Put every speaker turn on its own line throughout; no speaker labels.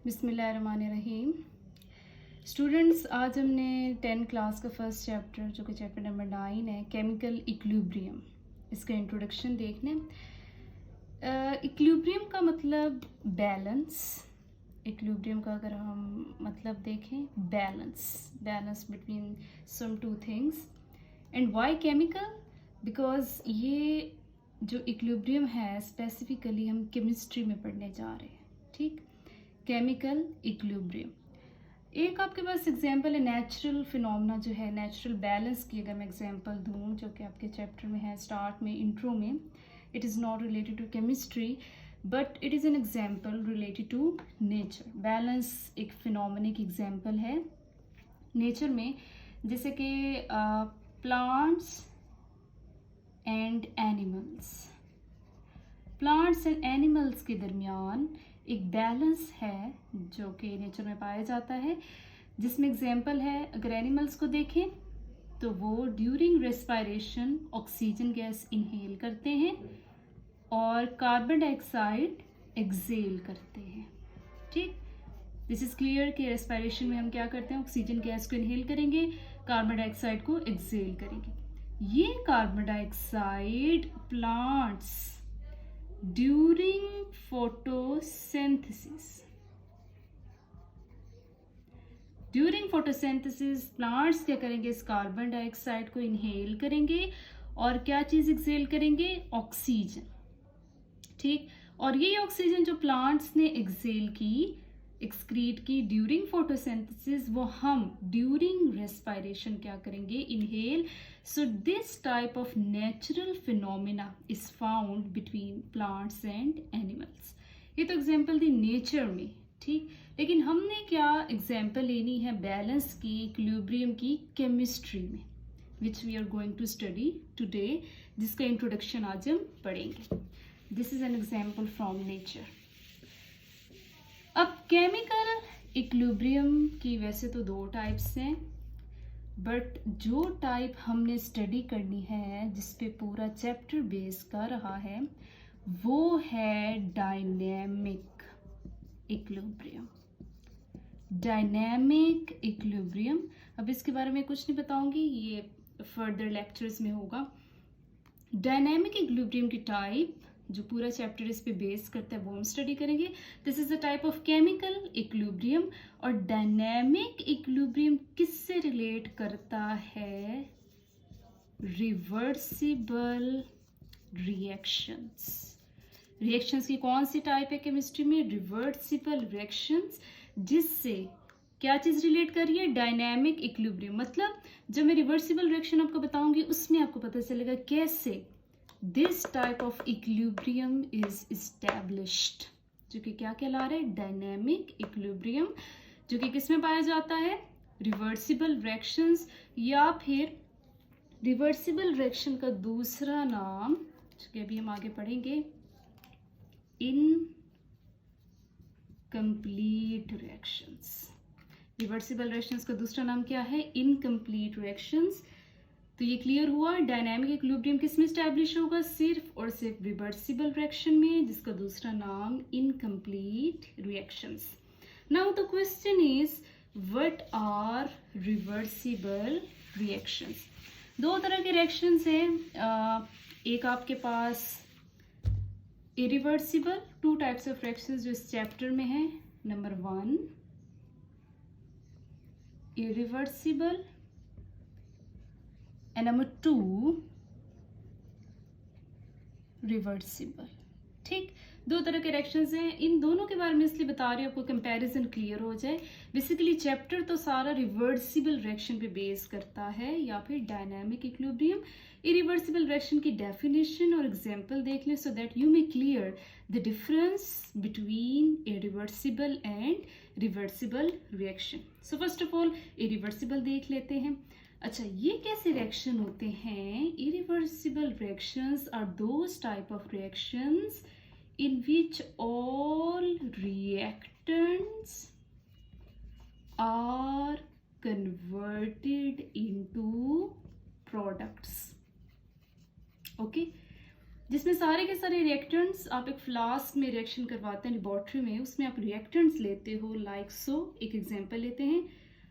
बिस्मिल्लाहिर्रहमानिर्रहीम। स्टूडेंट्स, आज हमने 10 क्लास का फर्स्ट चैप्टर जो कि चैप्टर नंबर 9 है, केमिकल इक्विलिब्रियम, इसका इंट्रोडक्शन देखना है। इक्विलिब्रियम का मतलब बैलेंस। इक्विलिब्रियम का अगर हम मतलब देखें, balance between some two things. And why chemical? Because ये जो इक्विलिब्रियम है स्पेसिफिकली हम केमिस्ट्री में पढ़ने जा रहे हैं। ठीक, केमिकल इक्विलिब्रियम। एक आपके पास एग्जांपल है नेचुरल फिनोमेना जो है, नेचुरल बैलेंस की अगर मैं एग्जांपल दूं जो कि आपके चैप्टर में है, स्टार्ट में, इंट्रो में। It is not related to chemistry but it is an example related to nature. Balance एक फिनोमेना की एग्जांपल है नेचर में, जैसे कि plants and animals. Plants and animals के दरमियान एक बैलेंस है जो कि नेचर में पाया जाता है, जिसमें एग्जांपल है, अगर एनिमल्स को देखें तो वो during respiration oxygen gas inhale करते हैं और कार्बन डाइऑक्साइड एक्सेल करते हैं। ठीक, दिस इज क्लियर कि रेस्पिरेशन में हम क्या करते हैं, ऑक्सीजन गैस को इनहेल करेंगे, कार्बन डाइऑक्साइड को एक्सेल करेंगे। ये carbon dioxide plants during photosynthesis plants क्या करेंगे, इस कार्बन डाइऑक्साइड को इनहेल करेंगे और क्या चीज एक्सेल करेंगे, ऑक्सीजन। ठीक, और ये ऑक्सीजन जो प्लांट्स ने एक्सक्रीट की ड्यूरिंग फोटोसिंथेसिस, वो हम ड्यूरिंग रेस्पिरेशन क्या करेंगे, inhale. So this type of natural phenomena is found between plants and animals. ये तो एग्जांपल दी नेचर में। ठीक, लेकिन हमने क्या एग्जांपल लेनी है बैलेंस की, इक्विलिब्रियम की, केमिस्ट्री में, which we are going to study today, जिसका इंट्रोडक्शन आज हम पढ़ेंगे। This is an example from nature. अब केमिकल इक्विलिब्रियम की वैसे तो दो टाइप्स हैं, बट जो टाइप हमने स्टडी करनी है, जिस पे पूरा चैप्टर बेस कर रहा है, वो है डायनेमिक इक्विलिब्रियम। डायनेमिक इक्विलिब्रियम, अब इसके बारे में कुछ नहीं बताऊंगी, ये फर्दर लेक्चर्स में होगा। डायनेमिक इक्विलिब्रियम की टाइप जो पूरा चैप्टर इस पे बेस करता है वो हम स्टडी करेंगे। This is the type of chemical equilibrium. और डायनेमिक इक्विलिब्रियम किससे रिलेट करता है, रिवर्सिबल रिएक्शंस। रिएक्शंस की कौन सी टाइप है केमिस्ट्री में, रिवर्सिबल रिएक्शंस, जिससे क्या चीज रिलेट कर रही है, डायनेमिक इक्विलिब्रियम। मतलब जब मैं रिवर्सिबल रिएक्शन आपको बताऊंगी उसमें आपको पता चलेगा कैसे this type of equilibrium is established, जो कि क्या कहला रहा है, डायनेमिक इक्विलिब्रियम, जो कि किसमें पाया जाता है, रिवर्सिबल रिएक्शंस, या फिर रिवर्सिबल रिएक्शन का दूसरा नाम जो कि अभी हम आगे पढ़ेंगे, इनकम्प्लीट रिएक्शंस। रिवर्सिबल रिएक्शंस का दूसरा नाम क्या है, इनकम्प्लीट रिएक्शंस। तो ये क्लियर हुआ, डायनामिक इक्विलिब्रियम किस में स्टैब्लिश होगा, सिर्फ और सिर्फ रिवर्सिबल रिएक्शन में, जिसका दूसरा नाम incomplete reactions. Now the question is, what are reversible reactions. दो तरह के रिएक्शंस हैं, एक आपके पास irreversible, two types of reactions जो इस चैप्टर में है। Number 1 irreversible and number 2 reversible. ठीक, दो तरह के रिएक्शंस हैं, इन दोनों के बारे में इसलिए बता रही हूँ आपको कंपैरिजन क्लियर हो जाए। बेसिकली चैप्टर तो सारा रिवर्सिबल रिएक्शन पे बेस करता है, या फिर डायनामिक इक्विलिब्रियम। इरिवर्सिबल रिएक्शन की डेफिनेशन और एग्जांपल देख लें, so that you may clear the difference between irreversible and reversible reaction. So first of all irreversible देख लेते हैं। अच्छा, ये कैसे रिएक्शन होते हैं, irreversible reactions are those type of reactions in which all reactants are converted into products। Okay, जिसमें सारे के सारे रिएक्टेंट्स आप एक फ्लास्क में रिएक्शन करवाते हैं लेबोरेटरी में, उसमें आप रिएक्टेंट्स लेते हो लाइक सो। एक एग्जांपल लेते हैं,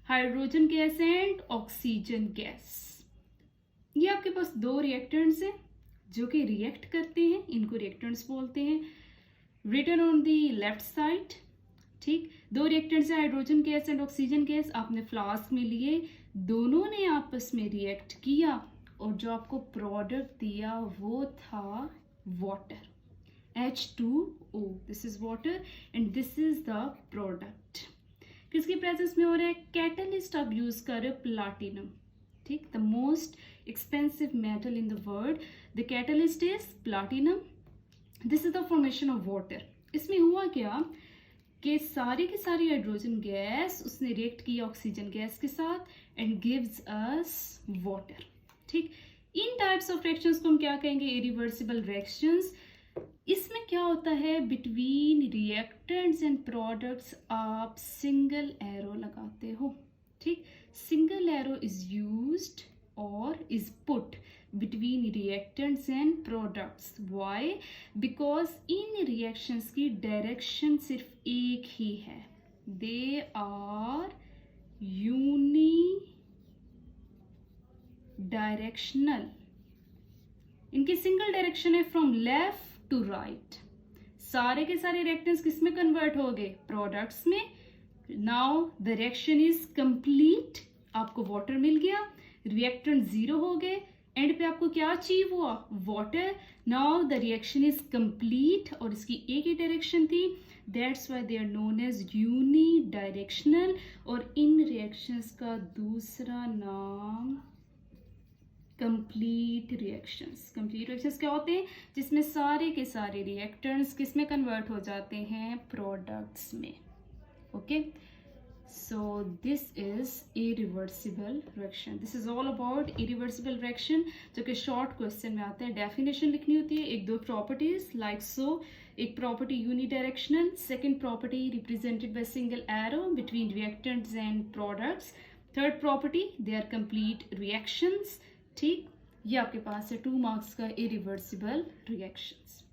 hydrogen gas and oxygen gas. ये आपके पास दो रिएक्टेंट्स हैं जो कि रिएक्ट करते हैं, इनको रिएक्टेंट्स बोलते हैं। Written on the left side, ठीक, दो रिएक्टेंट्स हैं hydrogen gas and oxygen gas, आपने फ्लास्क में लिए, दोनों ने आपस में रिएक्ट किया और जो आपको प्रोडक्ट दिया वो था water, H2O। This is water and this is the product. किसकी प्रेजेंस में हो रहा है? कैटलिस्ट आप यूज कर रहे हो प्लाटिनम, ठीक, the most expensive metal in the world, the catalyst is platinum. This is the formation of water. इसमें हुआ क्या कि सारी की सारी हाइड्रोजन गैस उसने रिएक्ट किया ऑक्सीजन गैस के साथ एंड गिव्स अस वाटर, ठीक। इन टाइप्स ऑफ रिएक्शंस को हम क्या कहेंगे? Irreversible reactions. इसमें क्या होता है, बिटवीन रिएक्टेंट्स एंड प्रोडक्ट्स आप सिंगल एरो लगाते हो, ठीक। सिंगल एरो इज यूज्ड और is put between reactants and products. Why? Because in reactions की डायरेक्शन सिर्फ एक ही है, they are unidirectional। इनकी सिंगल डायरेक्शन है फ्रॉम लेफ्ट टू राइट। सारे के सारे रिएक्टेंट्स किस में कन्वर्ट हो गए? प्रोडक्ट्स में। Now the reaction is complete, आपको वाटर मिल गया, रिएक्टेंट जीरो हो गए, एंड पे आपको क्या अचीव हुआ? Water. Now the reaction is complete और इसकी एक ही डायरेक्शन थी, that's why they are known as unidirectional. और इन रिएक्शंस का दूसरा नाम कंप्लीट रिएक्शंस। कंप्लीट रिएक्शंस क्या होते हैं? जिसमें सारे के सारे रिएक्टेंट्स किस में कन्वर्ट हो जाते हैं? प्रोडक्ट्स में। Okay, so this is irreversible reaction. This is all about irreversible reaction, जो कि शॉर्ट क्वेश्चन में आते हैं। डेफिनेशन लिखनी होती है, एक दो प्रॉपर्टीज लाइक सो। एक property unidirectional, second property represented by single arrow between reactants and products, third property they are complete reactions, ठीक। ये आपके पास है 2 मार्क्स का irreversible reactions.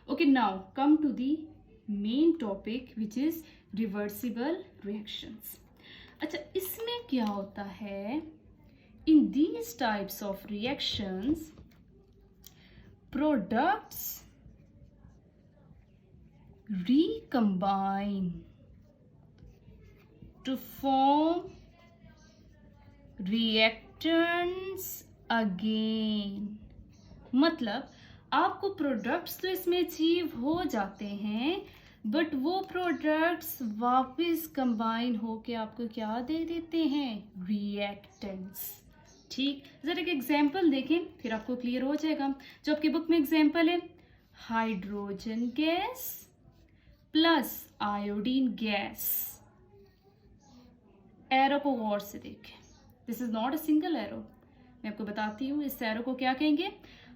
Okay, now come to the main topic which is reversible reactions. अच्छा, इसमें क्या होता है? In these types of reactions products recombine to form reactants again। मतलब आपको प्रोडक्ट्स तो इसमें अचीव हो जाते हैं, बट वो प्रोडक्ट्स वापस कंबाइन होके आपको क्या दे देते हैं? रिएक्टेंट्स, ठीक। जरा एक एग्जांपल देखें फिर आपको क्लियर हो जाएगा। जो आपकी बुक में एग्जांपल है, hydrogen gas plus iodine gas. Arrow को गौर से देखें, this is not a single arrow. मैं आपको बताती हूँ, इस एरो को क्या कहेंगे?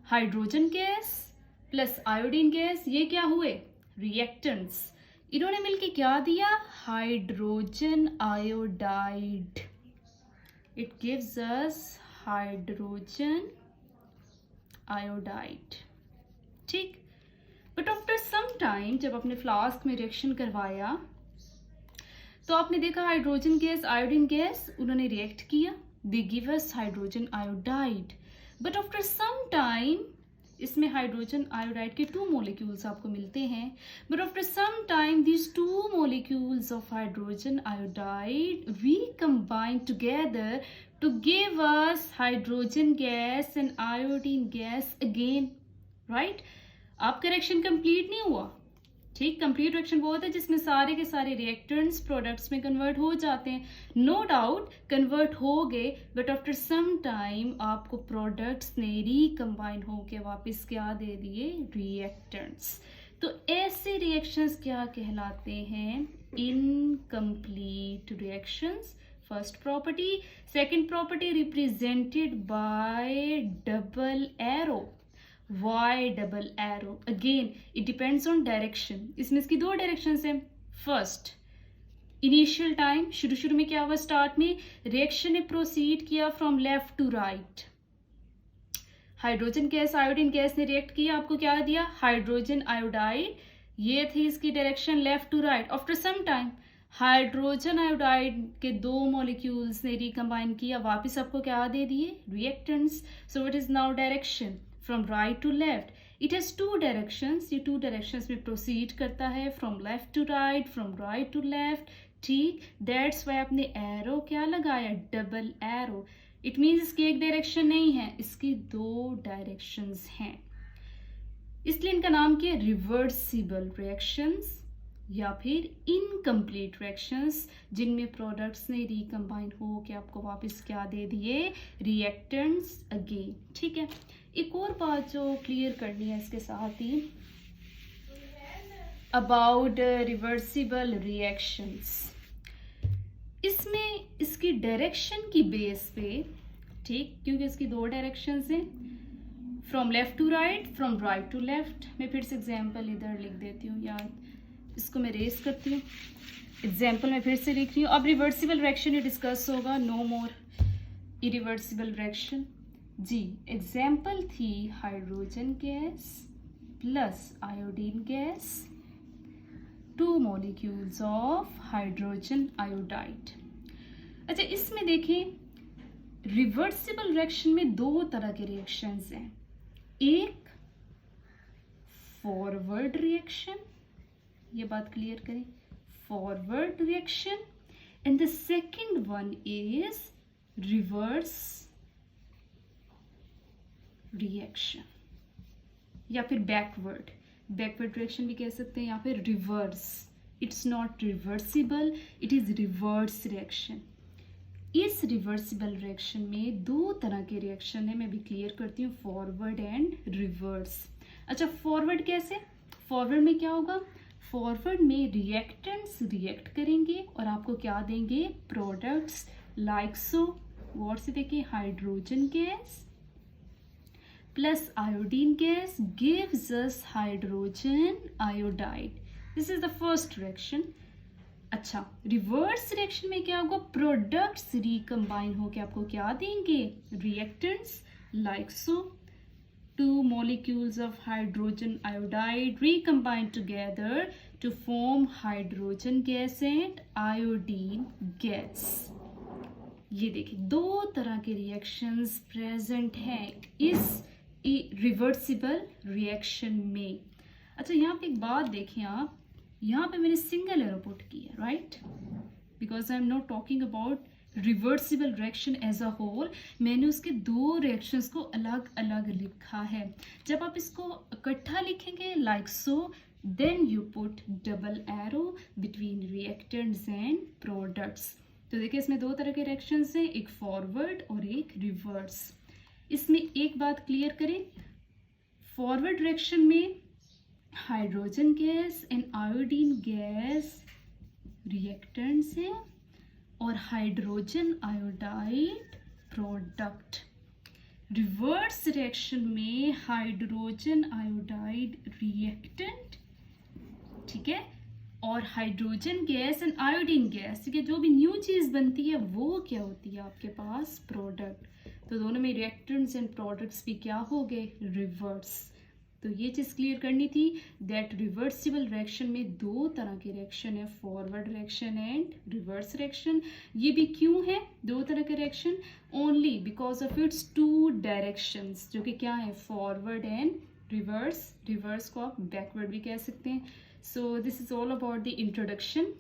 Hydrogen gas plus iodine gas, ये क्या हुए? रिएक्टेंट्स। इन्होंने मिलके क्या दिया? Hydrogen iodide. It gives us hydrogen iodide, ठीक। बट आफ्टर सम टाइम जब आपने फ्लास्क में रिएक्शन करवाया तो आपने देखा हाइड्रोजन गैस आयोडीन गैस उन्होंने रिएक्ट किया, दे give us hydrogen iodide. But after some time इसमें हाइड्रोजन आयोडाइड के 2 मॉलिक्यूल्स आपको मिलते हैं, but after some time these 2 molecules of hydrogen iodide recombine together to give us hydrogen gas and iodine gas again, right? आपका reaction complete नहीं हुआ, ठीक। Complete reaction वो होता है जिसमें सारे के सारे रिएक्टेंट्स प्रोडक्ट्स में कन्वर्ट हो जाते हैं, नो डाउट कन्वर्ट हो गए, बट आफ्टर सम टाइम आपको प्रोडक्ट्स ने रिकम्बाइन होके वापस क्या दे दिए? रिएक्टेंट्स। तो ऐसे रिएक्शंस क्या कहलाते हैं? Incomplete reactions. First property. Second property represented by double arrow. Why double arrow? Again it depends on direction. इसमें इसकी 2 डायरेक्शन है। फर्स्ट, इनिशियल टाइम, शुरू में क्या हुआ? स्टार्ट में रिएक्शन ने प्रोसीड किया from left to right. Hydrogen gas iodine gas ने रिएक्ट किया, आपको क्या दिया, हाइड्रोजन आयोडाइड, ये थी इसकी direction left to right. After some time hydrogen iodide के दो मॉलिक्यूल्स ने रिकम्बाइन किया, वापस आपको क्या दे दिए, reactants. So it is now direction from right to left. It has two directions, ये टू डायरेक्शंस में प्रोसीड करता है, from left to right, from right to left. ठीक, दैट्स वाई आपने एरो क्या लगाया, डबल एरो। इट मीन्स इसकी एक डायरेक्शन नहीं है, इसकी दो डायरेक्शंस हैं, इसलिए इनका नाम क्या है, रिवर्सिबल रिएक्शंस या फिर इनकम्प्लीट रिएक्शंस, जिनमें प्रोडक्ट्स ने रिकम्बाइन हो के आपको वापस क्या दे दिए, रिएक्टेंट्स अगेन। ठीक है, एक और बात जो क्लियर करनी है इसके साथ ही अबाउट रिवर्सिबल रिएक्शंस, इसमें इसकी डायरेक्शन की बेस पे, ठीक, क्योंकि इसकी दो डायरेक्शंस हैं, from left to right, from right to left. मैं फिर से एग्जांपल इधर लिख देती हूँ, यार इसको मैं रेस करती हूँ, एग्जांपल मैं फिर से लिख रही हूँ। अब रिवर्सिबल रिएक्शन ही डिस्कस होगा, नो मोर इरिवर्सिबल रिएक्शन। जी, एग्जांपल थी hydrogen gas plus iodine gas, 2 molecules of hydrogen iodide. अच्छा, इसमें देखें रिवर्सिबल रिएक्शन में दो तरह के रिएक्शंस हैं, एक फॉरवर्ड रिएक्शन, ये बात क्लियर करें, forward reaction, and the second one is reverse reaction या फिर बैकवर्ड रिएक्शन भी कह सकते हैं, या फिर reverse. It's not reversible, it is reverse reaction. इस रिवर्सिबल रिएक्शन में दो तरह के रिएक्शन है, मैं भी क्लियर करती हूँ, फॉरवर्ड एंड रिवर्स। अच्छा, फॉरवर्ड कैसे, फॉरवर्ड में क्या होगा, फॉरवर्ड में रिएक्टेंट्स रिएक्ट करेंगे और आपको क्या देंगे, प्रोडक्ट्स, लाइक सो। गौर से देखिए, hydrogen gas plus iodine gas gives us hydrogen iodide. This is the first reaction. अच्छा, रिवर्स रिएक्शन में क्या होगा, प्रोडक्ट्स रिकम्बाइन होकर आपको क्या देंगे, reactants, like so. 2 molecules of hydrogen iodide recombine together to form hydrogen gas and iodine gas. ये देखिए, दो तरह के रिएक्शंस प्रेजेंट हैं इस रिवर्सिबल रिएक्शन में। अच्छा, यहाँ पे एक बात देखें आप, यहाँ पे मैंने सिंगल एरो पुट की है, right, because I am not talking about reversible reaction as a whole. मैंने उसके दो रिएक्शंस को अलग अलग लिखा है। जब आप इसको इकट्ठा लिखेंगे like so, then you put double arrow between reactants and products. तो देखिए, इसमें दो तरह के रिएक्शंस हैं, एक फॉरवर्ड और एक रिवर्स। इसमें एक बात क्लियर करें, फॉरवर्ड रिएक्शन में hydrogen gas and iodine gas reactants हैं और hydrogen iodide product. Reverse reaction में हाइड्रोजन आयोडाइड रिएक्टेंट, ठीक है, और hydrogen gas and iodine gas, ठीक है, जो भी न्यू चीज बनती है वो क्या होती है आपके पास, प्रोडक्ट। तो दोनों में रिएक्टेंट्स एंड प्रोडक्ट्स भी क्या हो गए, रिवर्स। तो ये चीज क्लियर करनी थी दैट रिवर्सिबल रिएक्शन में दो तरह के रिएक्शन है, forward reaction and reverse reaction. ये भी क्यों है दो तरह के reaction, only because of its two directions, जो कि क्या है, फॉरवर्ड एंड रिवर्स। रिवर्स को आप बैकवर्ड भी कह सकते हैं। So this is all about the introduction.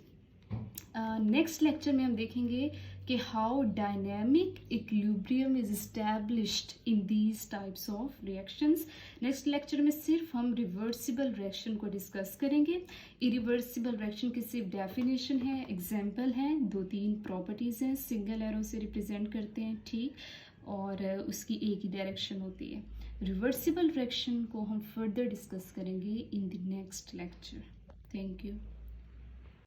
Next lecture में हम देखेंगे कि how dynamic equilibrium is established in these types of reactions. Next lecture में सिर्फ हम रिवर्सिबल रिएक्शन को डिस्कस करेंगे। इरिवर्सिबल रिएक्शन की सिर्फ डेफिनेशन है, एग्जाम्पल है, 2-3 प्रॉपर्टीज हैं, सिंगल एरो से रिप्रेजेंट करते हैं, ठीक, और उसकी एक ही डायरेक्शन होती है। रिवर्सिबल रिएक्शन को हम फर्दर डिस्कस करेंगे in the next lecture. Thank you.